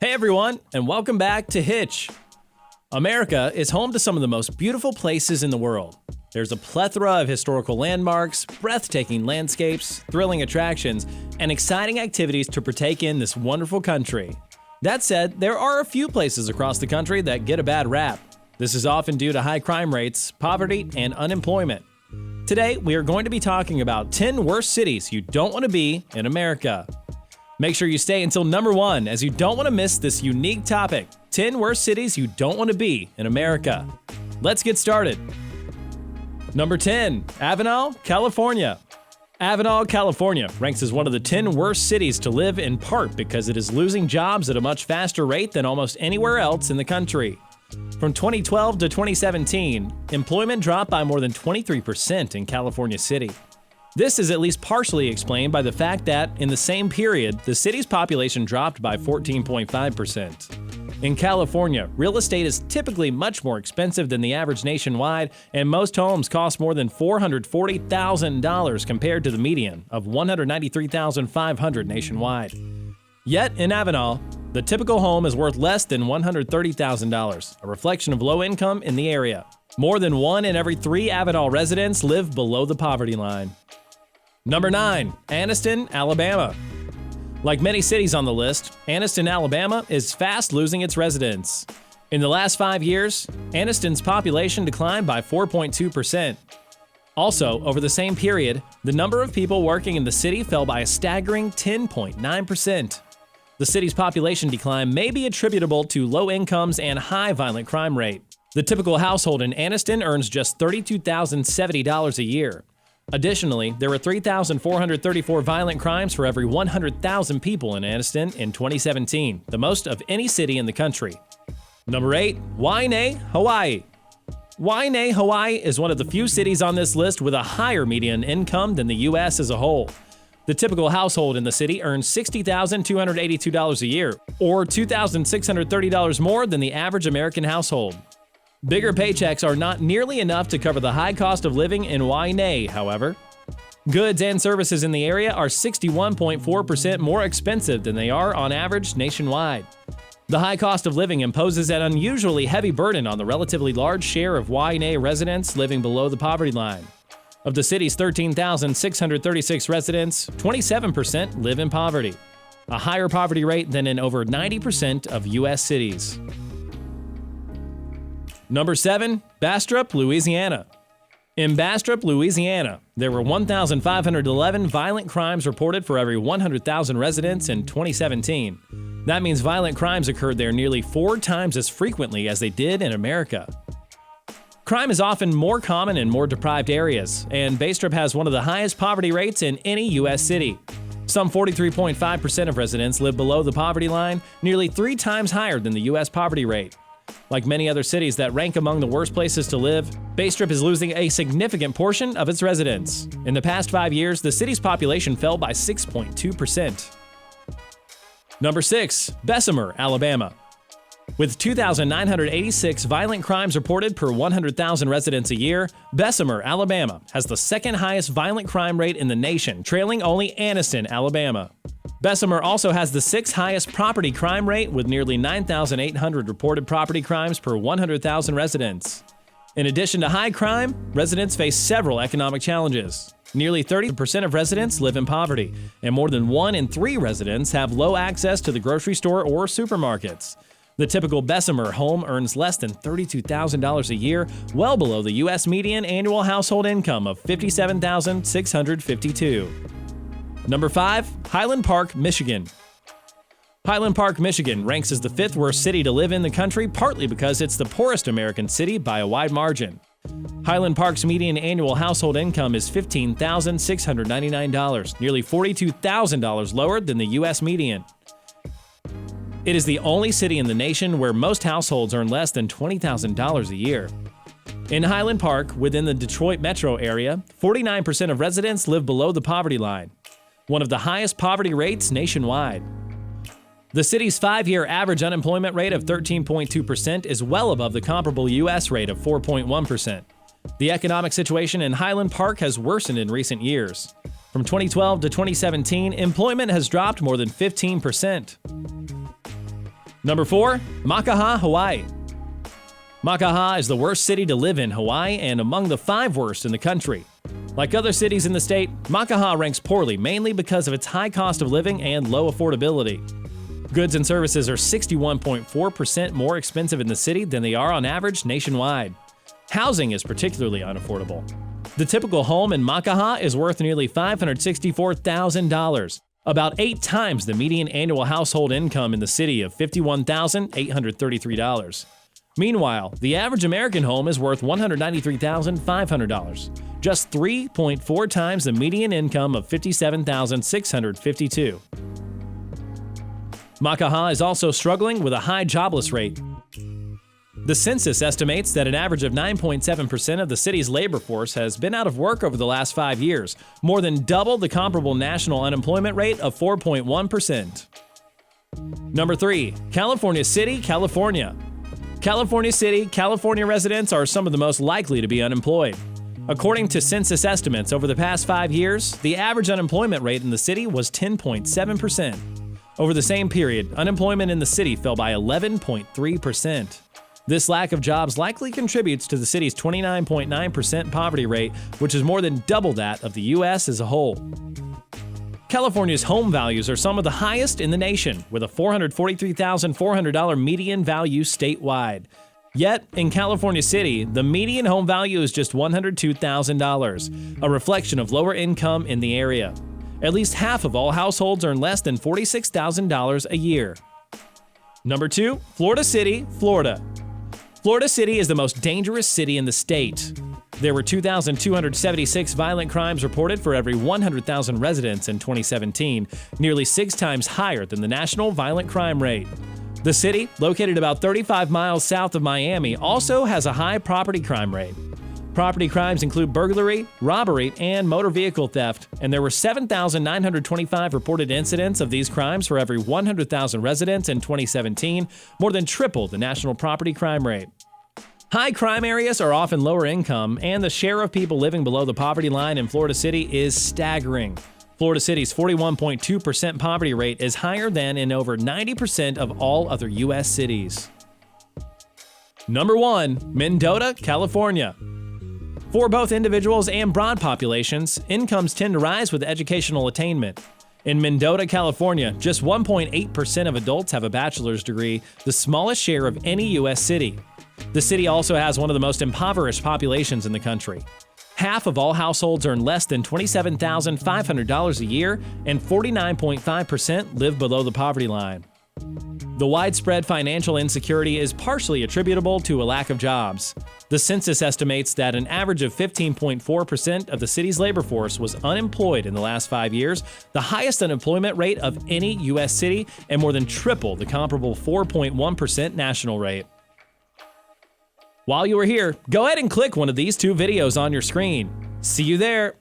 Hey everyone, and welcome back to Hitch. America is home to some of the most beautiful places in the world. There's a plethora of historical landmarks, breathtaking landscapes, thrilling attractions, and exciting activities to partake in this wonderful country. That said, there are a few places across the country that get a bad rap. This is often due to high crime rates, poverty, and unemployment. Today, we are going to be talking about 10 worst cities you don't want to be in America. Make sure you stay until number 1, as you don't want to miss this unique topic, 10 worst cities you don't want to be in America. Let's get started. Number 10, Avenal, California. Avenal, California ranks as one of the 10 worst cities to live, in part because it is losing jobs at a much faster rate than almost anywhere else in the country. From 2012 to 2017, employment dropped by more than 23% in California City. This is at least partially explained by the fact that, in the same period, the city's population dropped by 14.5%. In California, real estate is typically much more expensive than the average nationwide, and most homes cost more than $440,000 compared to the median of $193,500 nationwide. Yet, in Avenal, the typical home is worth less than $130,000, a reflection of low income in the area. More than 1 in every 3 Avenal residents live below the poverty line. Number 9, Anniston, Alabama. Like many cities on the list, Anniston, Alabama is fast losing its residents. In the last 5 years, Anniston's population declined by 4.2%. Also, over the same period, the number of people working in the city fell by a staggering 10.9%. The city's population decline may be attributable to low incomes and high violent crime rate. The typical household in Anniston earns just $32,070 a year. Additionally, there were 3,434 violent crimes for every 100,000 people in Anniston in 2017, the most of any city in the country. Number 8, Waimea, Hawaii. Waimea, Hawaii is one of the few cities on this list with a higher median income than the U.S. as a whole. The typical household in the city earns $60,282 a year, or $2,630 more than the average American household. Bigger paychecks are not nearly enough to cover the high cost of living in Waimea, however. Goods and services in the area are 61.4% more expensive than they are on average nationwide. The high cost of living imposes an unusually heavy burden on the relatively large share of Waimea residents living below the poverty line. Of the city's 13,636 residents, 27% live in poverty, a higher poverty rate than in over 90% of U.S. cities. Number 7, Bastrop, Louisiana. In Bastrop, Louisiana, there were 1,511 violent crimes reported for every 100,000 residents in 2017. That means violent crimes occurred there nearly 4 times as frequently as they did in America. Crime is often more common in more deprived areas, and Bastrop has one of the highest poverty rates in any U.S. city. Some 43.5% of residents live below the poverty line, nearly 3 times higher than the U.S. poverty rate. Like many other cities that rank among the worst places to live, Bastrop is losing a significant portion of its residents. In the past 5 years, the city's population fell by 6.2%. Number 6, Bessemer, Alabama. With 2,986 violent crimes reported per 100,000 residents a year, Bessemer, Alabama has the second highest violent crime rate in the nation, trailing only Anniston, Alabama. Bessemer also has the 6th highest property crime rate, with nearly 9,800 reported property crimes per 100,000 residents. In addition to high crime, residents face several economic challenges. Nearly 30% of residents live in poverty, and more than 1 in 3 residents have low access to the grocery store or supermarkets. The typical Bessemer home earns less than $32,000 a year, well below the U.S. median annual household income of $57,652. Number 5, Highland Park, Michigan. Highland Park, Michigan ranks as the 5th worst city to live in the country, partly because it's the poorest American city by a wide margin. Highland Park's median annual household income is $15,699, nearly $42,000 lower than the U.S. median. It is the only city in the nation where most households earn less than $20,000 a year. In Highland Park, within the Detroit metro area, 49% of residents live below the poverty line, one of the highest poverty rates nationwide. The city's 5-year average unemployment rate of 13.2% is well above the comparable U.S. rate of 4.1%. The economic situation in Highland Park has worsened in recent years. From 2012 to 2017, employment has dropped more than 15%. Number 4. MAKAHA, Hawaii. MAKAHA is the worst city to live in Hawaii and among the 5 worst in the country. Like other cities in the state, MAKAHA ranks poorly mainly because of its high cost of living and low affordability. Goods and services are 61.4% more expensive in the city than they are on average nationwide. Housing is particularly unaffordable. The typical home in MAKAHA is worth nearly $564,000, about 8 times the median annual household income in the city of $51,833. Meanwhile, the average American home is worth $193,500, just 3.4 times the median income of $57,652. MAKAHA is also struggling with a high jobless rate. The census estimates that an average of 9.7% of the city's labor force has been out of work over the last 5 years, more than double the comparable national unemployment rate of 4.1%. Number 3. California City, California. California City, California residents are some of the most likely to be unemployed. According to census estimates over the past 5 years, the average unemployment rate in the city was 10.7%. Over the same period, unemployment in the city fell by 11.3%. This lack of jobs likely contributes to the city's 29.9% poverty rate, which is more than double that of the U.S. as a whole. California's home values are some of the highest in the nation, with a $443,400 median value statewide. Yet, in California City, the median home value is just $102,000, a reflection of lower income in the area. At least half of all households earn less than $46,000 a year. Number 2. Florida City, Florida. Florida City is the most dangerous city in the state. There were 2,276 violent crimes reported for every 100,000 residents in 2017, nearly 6 times higher than the national violent crime rate. The city, located about 35 miles south of Miami, also has a high property crime rate. Property crimes include burglary, robbery, and motor vehicle theft, and there were 7,925 reported incidents of these crimes for every 100,000 residents in 2017, more than triple the national property crime rate. High crime areas are often lower income, and the share of people living below the poverty line in Florida City is staggering. Florida City's 41.2% poverty rate is higher than in over 90% of all other U.S. cities. Number 1. Mendota, California. For both individuals and broad populations, incomes tend to rise with educational attainment. In Mendota, California, just 1.8% of adults have a bachelor's degree, the smallest share of any U.S. city. The city also has one of the most impoverished populations in the country. Half of all households earn less than $27,500 a year, and 49.5% live below the poverty line. The widespread financial insecurity is partially attributable to a lack of jobs. The census estimates that an average of 15.4% of the city's labor force was unemployed in the last 5 years, the highest unemployment rate of any U.S. city, and more than triple the comparable 4.1% national rate. While you are here, go ahead and click one of these 2 videos on your screen. See you there!